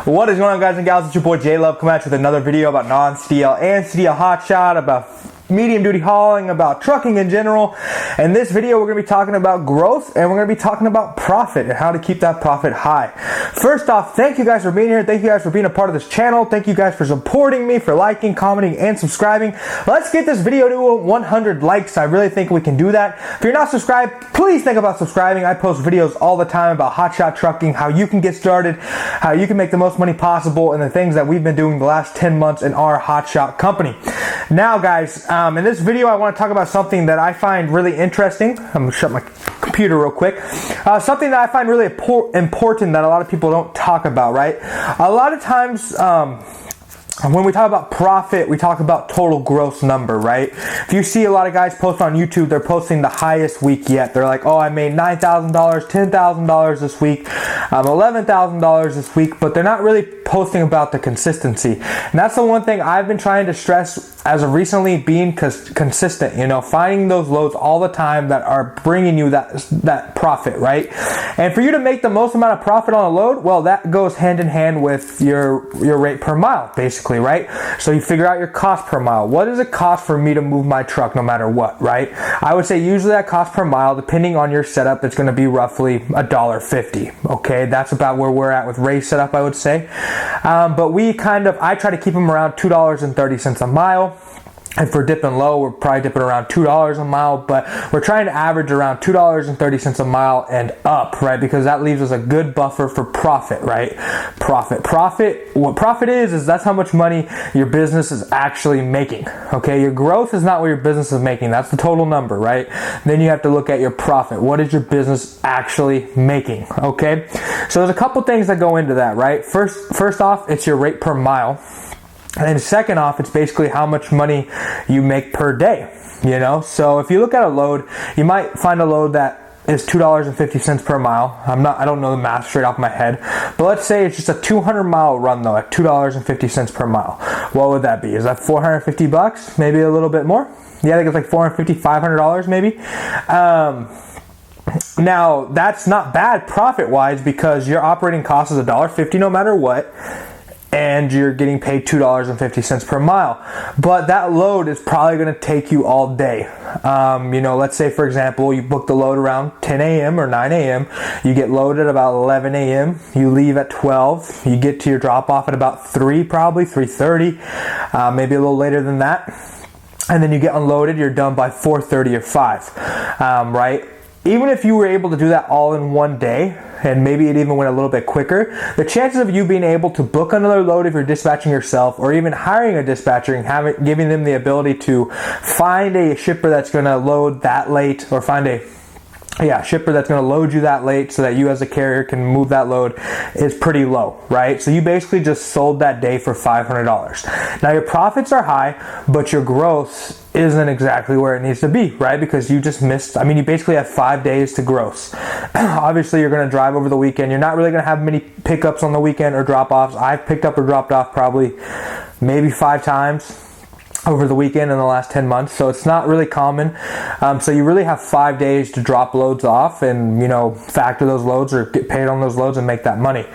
What is going on, guys and gals? It's your boy J-Love coming at you with another video about non-steel and steel hotshot, about medium duty hauling, about trucking in general. In this video, we're going to be talking about growth and we're going to be talking about profit and how to keep that profit high. First off, thank you guys for being here. Thank you guys for being a part of this channel. Thank you guys for supporting me, for liking, commenting, and subscribing. Let's get this video to 100 likes. I really think we can do that. If you're not subscribed, please think about subscribing. I post videos all the time about hotshot trucking, how you can get started, how you can make the most money possible, and the things that we've been doing the last 10 months in our hotshot company. Now, guys, in this video, I want to talk about something that I find really interesting. I'm going to shut my computer real quick. Something that I find really important that a lot of people don't talk about, right? A lot of times, when we talk about profit, we talk about total gross number, right? If you see a lot of guys post on YouTube, they're posting the highest week yet. They're like, oh, I made $9,000, $10,000 this week, $11,000 this week, but they're not really posting about the consistency. And that's the one thing I've been trying to stress as of recently, being consistent, you know, finding those loads all the time that are bringing you that profit, right? And for you to make the most amount of profit on a load, well, that goes hand in hand with your rate per mile, basically, right? So you figure out your cost per mile. What does it cost for me to move my truck no matter what, right? I would say usually that cost per mile, depending on your setup, it's going to be roughly $1.50. Okay, that's about where we're at with Ray's setup, I would say. But I try to keep them around $2.30 a mile. And for dipping low, we're probably dipping around $2 a mile, but we're trying to average around $2.30 a mile and up, right? Because that leaves us a good buffer for profit, right? Profit. What profit is that's how much money your business is actually making, okay? Your growth is not what your business is making. That's the total number, right? Then you have to look at your profit. What is your business actually making, okay? So there's a couple things that go into that, right? First off, it's your rate per mile. And second off, it's basically how much money you make per day, you know? So if you look at a load, you might find a load that is $2.50 per mile. I don't know the math straight off my head, but let's say it's just a 200 mile run though at $2.50 per mile. What would that be? Is that $450? Maybe a little bit more? Yeah, I think it's like $450, $500 maybe. Now that's not bad profit wise because your operating cost is $1.50 no matter what. And you're getting paid $2.50 per mile. But that load is probably going to take you all day. You know, let's say, for example, you book the load around 10 a.m. or 9 a.m. You get loaded about 11 a.m. You leave at 12. You get to your drop-off at about 3, probably 3:30, maybe a little later than that. And then you get unloaded. You're done by 4:30 or 5, right? Even if you were able to do that all in one day, and maybe it even went a little bit quicker, the chances of you being able to book another load if you're dispatching yourself, or even hiring a dispatcher and giving them the ability to find a shipper that's going to load that late, or find a shipper that's going to load you that late so that you as a carrier can move that load, is pretty low, right? So you basically just sold that day for $500. Now your profits are high, but your gross isn't exactly where it needs to be, right? Because you just missed, you basically have 5 days to gross. Obviously you're going to drive over the weekend. You're not really going to have many pickups on the weekend or drop-offs. I've picked up or dropped off probably maybe 5 times over the weekend in the last 10 months, so it's not really common. So you really have 5 days to drop loads off and, you know, factor those loads or get paid on those loads and make that money,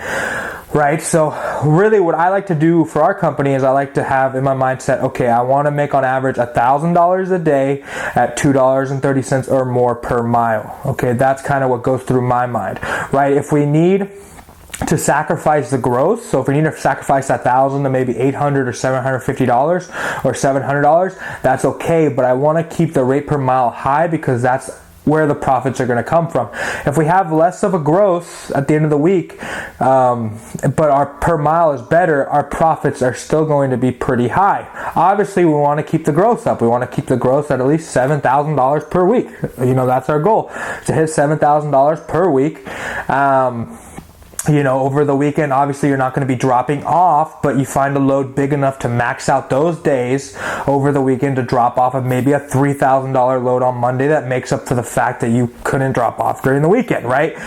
right? So really what I like to do for our company is I like to have in my mindset, okay, I want to make on average $1,000 a day at $2.30 or more per mile. Okay, that's kind of what goes through my mind, right? If we need to sacrifice the growth, so if we need to sacrifice that $1,000 to maybe $800 or $750 or $700, that's okay, but I want to keep the rate per mile high because that's where the profits are going to come from. If we have less of a growth at the end of the week, but our per mile is better, our profits are still going to be pretty high. Obviously, we want to keep the growth up. We want to keep the growth at least $7,000 per week. You know, that's our goal, to hit $7,000 per week. You know, over the weekend, obviously you're not going to be dropping off, but you find a load big enough to max out those days over the weekend to drop off of maybe a $3,000 load on Monday that makes up for the fact that you couldn't drop off during the weekend, right?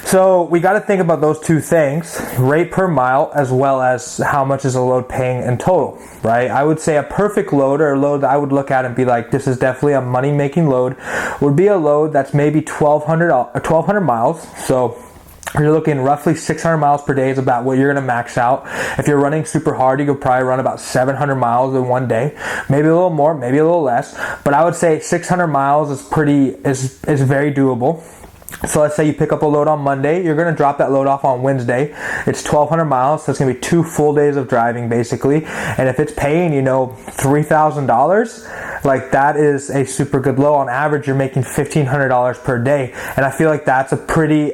So we got to think about those two things, rate per mile as well as how much is a load paying in total, right? I would say a perfect load, or a load that I would look at and be like, this is definitely a money-making load, would be a load that's maybe 1,200 miles. So you're looking roughly 600 miles per day is about what you're going to max out. If you're running super hard, you could probably run about 700 miles in one day. Maybe a little more, maybe a little less. But I would say 600 miles is very doable. So let's say you pick up a load on Monday, you're going to drop that load off on Wednesday. It's 1,200 miles, so it's going to be 2 full days of driving basically. And if it's paying, $3,000, like that is a super good load. On average, you're making $1,500 per day. And I feel like that's a pretty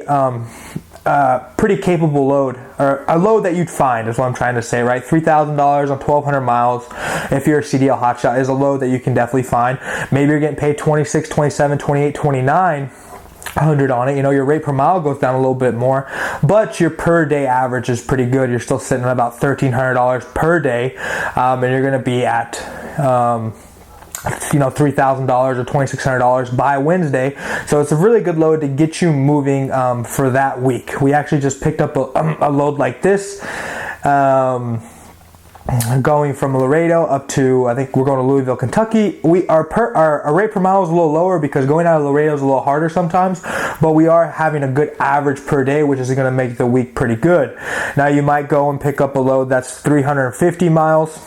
capable load, or a load that you'd find is what I'm trying to say, right? $3,000 on 1,200 miles, if you're a CDL hotshot, is a load that you can definitely find. Maybe you're getting paid 26, 27, 28, 29. 100 on it, your rate per mile goes down a little bit more, but your per day average is pretty good. You're still sitting at about $1,300 per day, and you're going to be at $3,000 or $2,600 by Wednesday. So it's a really good load to get you moving for that week. We actually just picked up a load like this, going from Laredo up to, I think we're going to Louisville, Kentucky. Our rate per mile is a little lower because going out of Laredo is a little harder sometimes, but we are having a good average per day, which is going to make the week pretty good. Now you might go and pick up a load that's 350 miles.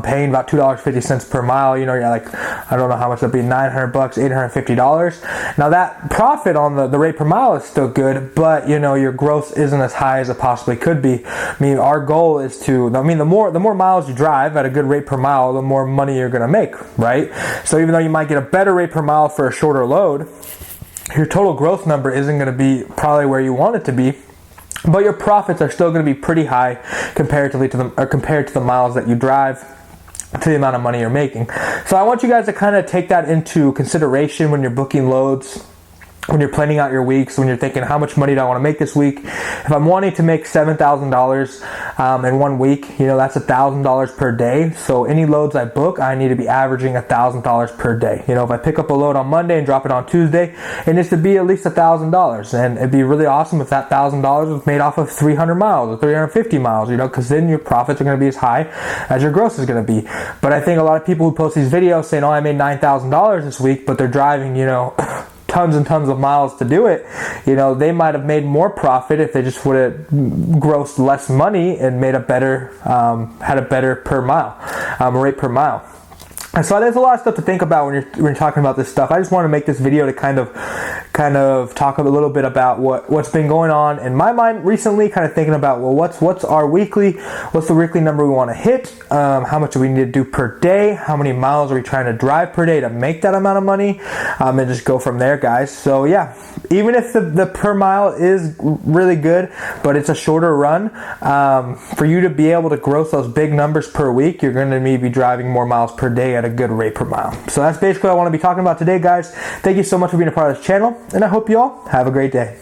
Paying about $2.50 per mile. You're like, I don't know how much that'd be, $900, $850. Now that profit on the rate per mile is still good, but your gross isn't as high as it possibly could be. Our goal is the more miles you drive at a good rate per mile, the more money you're gonna make, right? So even though you might get a better rate per mile for a shorter load, your total gross number isn't gonna be probably where you want it to be. But your profits are still going to be pretty high compared to the miles that you drive, to the amount of money you're making. So I want you guys to kind of take that into consideration when you're booking loads, when you're planning out your weeks, when you're thinking, how much money do I want to make this week? If I'm wanting to make $7,000 in 1 week, that's $1,000 per day. So any loads I book, I need to be averaging $1,000 per day. If I pick up a load on Monday and drop it on Tuesday, it needs to be at least $1,000. And it'd be really awesome if that $1,000 was made off of 300 miles or 350 miles, because then your profits are going to be as high as your gross is going to be. But I think a lot of people who post these videos saying, I made $9,000 this week, but they're driving, tons and tons of miles to do it, they might have made more profit if they just would have grossed less money and made had a better per mile, rate per mile. And so there's a lot of stuff to think about when you're talking about this stuff. I just want to make this video to kind of talk a little bit about what's been going on in my mind recently, kind of thinking about, what's the weekly number we want to hit, how much do we need to do per day, how many miles are we trying to drive per day to make that amount of money, and just go from there, guys. So yeah, even if the per mile is really good, but it's a shorter run, for you to be able to gross those big numbers per week, you're going to need to be driving more miles per day at a good rate per mile. So that's basically what I want to be talking about today, guys. Thank you so much for being a part of this channel, and I hope you all have a great day.